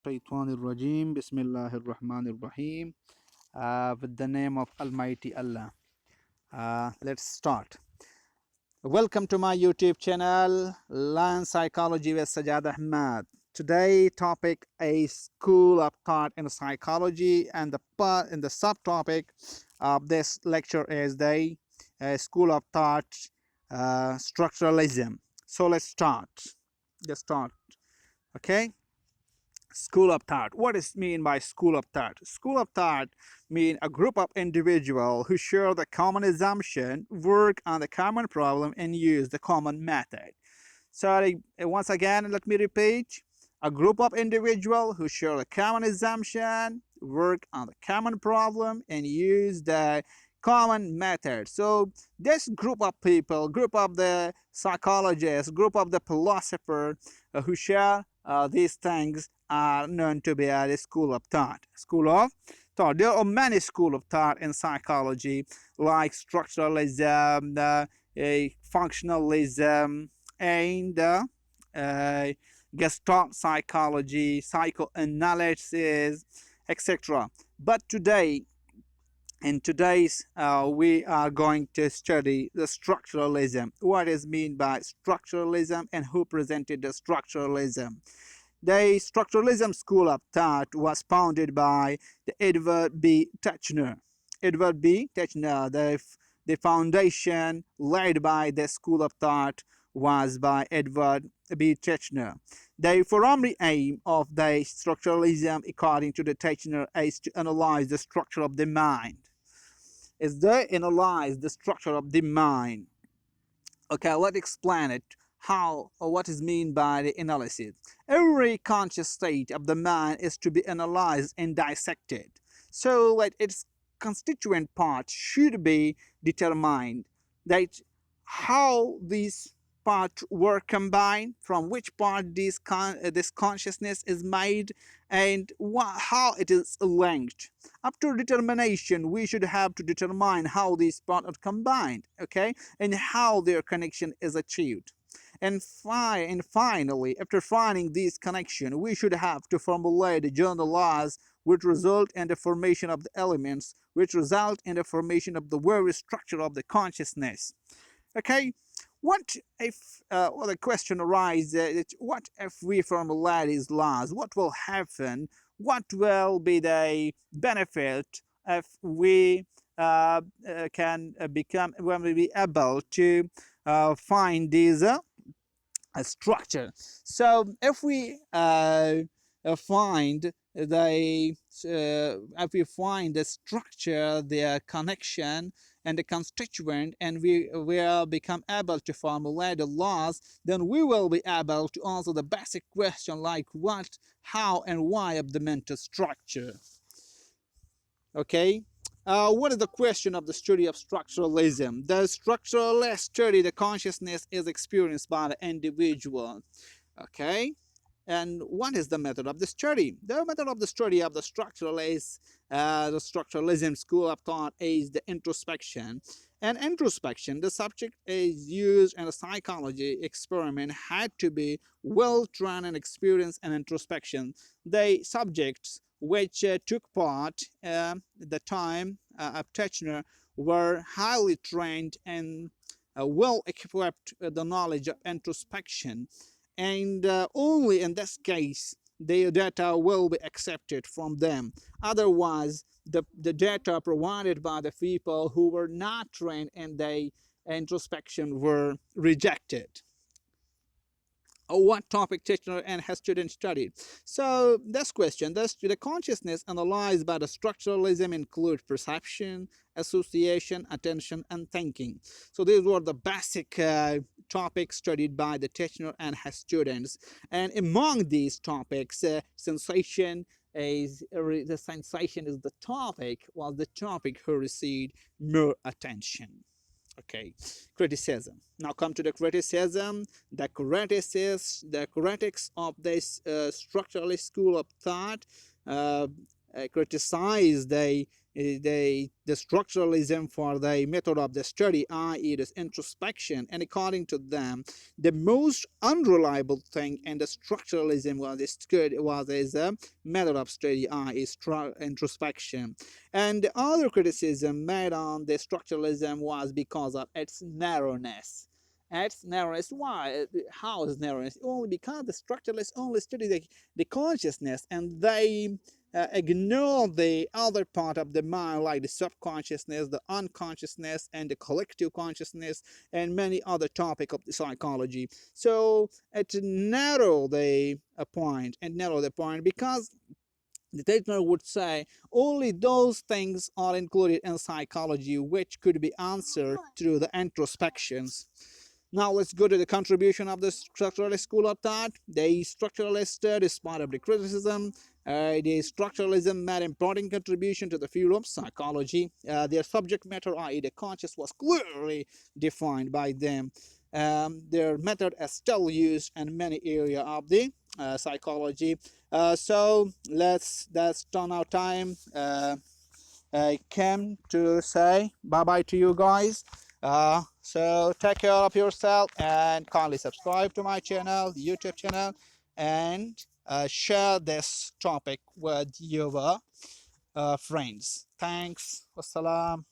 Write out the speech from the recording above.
Shaitanir Rajim. Bismillahir Rahmanir Rahim. With the name of Almighty Allah. Let's start. Welcome to my YouTube channel, Learn Psychology with Sajad Ahmad. Today topic is School of Thought in Psychology, and the subtopic of this lecture is the School of Thought Structuralism. So let's start. Let's start. Okay. School of thought. What is mean by school of thought? School of thought mean a group of individuals who share the common assumption, work on the common problem, and use the common method. Sorry, once again, let me repeat. A group of individuals who share the common assumption, work on the common problem, and use the common method. So this group of people, group of the psychologists, group of the philosophers who share these things are known to be a school of thought. School of thought. There are many schools of thought in psychology, like structuralism, functionalism, and Gestalt psychology, psychoanalysis, etc. But today, in today's, we are going to study the structuralism. What is meant by structuralism and who presented the structuralism? The structuralism school of thought was founded by the Edward B. Teachner. Edward B. Teachner, the foundation led by the school of thought was by Edward B. Teachner. The primary aim of the structuralism, according to the Teachner, is to analyze the structure of the mind. Is they analyze the structure of the mind. Okay, let's explain it. How or what is meant by the analysis? Every conscious state of the mind is to be analyzed and dissected. So that its constituent parts should be determined. That how these parts were combined, from which part this consciousness is made, and how it is linked. After determination, we should have to determine how these parts are combined, okay, and how their connection is achieved. And finally, after finding this connection, we should have to formulate the general laws which result in the formation of the elements, which result in the formation of the very structure of the consciousness. Okay, what if, well, the question arises, what if we formulate these laws? What will happen? What will be the benefit if we can become, when we be able to find these a structure? So if we find the if we find the structure, their connection, and the constituent, and we will become able to formulate the laws, then we will be able to answer the basic question like what, how, and why of the mental structure. Okay. What is the question of the study of structuralism? The structuralist study the consciousness is experienced by the individual. Okay. And what is the method of the study? The method of the study of the structuralism school of thought is the introspection. And introspection, the subject is used in a psychology experiment, had to be well trained and experienced in introspection. The subjects which took part the time of Teachner were highly trained and well equipped with the knowledge of introspection, and only in this case the data will be accepted from them. Otherwise, the data provided by the people who were not trained in the introspection were rejected. What topic Teachner and his students studied? So this question, the consciousness analyzed by the structuralism include perception, association, attention, and thinking. So these were the basic topics studied by the Teachner and his students. And among these topics, sensation is the topic, was the topic who received more attention. Okay, criticism. Now come to the criticism. The critics of this structuralist school of thought criticize the the structuralism for the method of the study, i.e., this introspection, and according to them, the most unreliable thing in the structuralism was a method of study, i.e., introspection. And the other criticism made on the structuralism was because of its narrowness. Its narrowness. Why? How is narrowness? Only because the structuralists only study the consciousness, and they ignore the other part of the mind, like the subconsciousness, the unconsciousness, and the collective consciousness, and many other topics of the psychology. So it narrow the point and narrow the point because the Teachner would say only those things are included in psychology which could be answered through the introspections. Now let's go to the contribution of the structuralist school of thought. The structuralist, despite of the criticism, the structuralism made important contribution to the field of psychology. Their subject matter, i.e., the conscious, was clearly defined by them. Their method is still used in many areas of the psychology. So that's done our time. I came to say bye bye to you guys. So take care of yourself and kindly subscribe to my channel, YouTube channel, and share this topic with your friends. Thanks. Wassalam.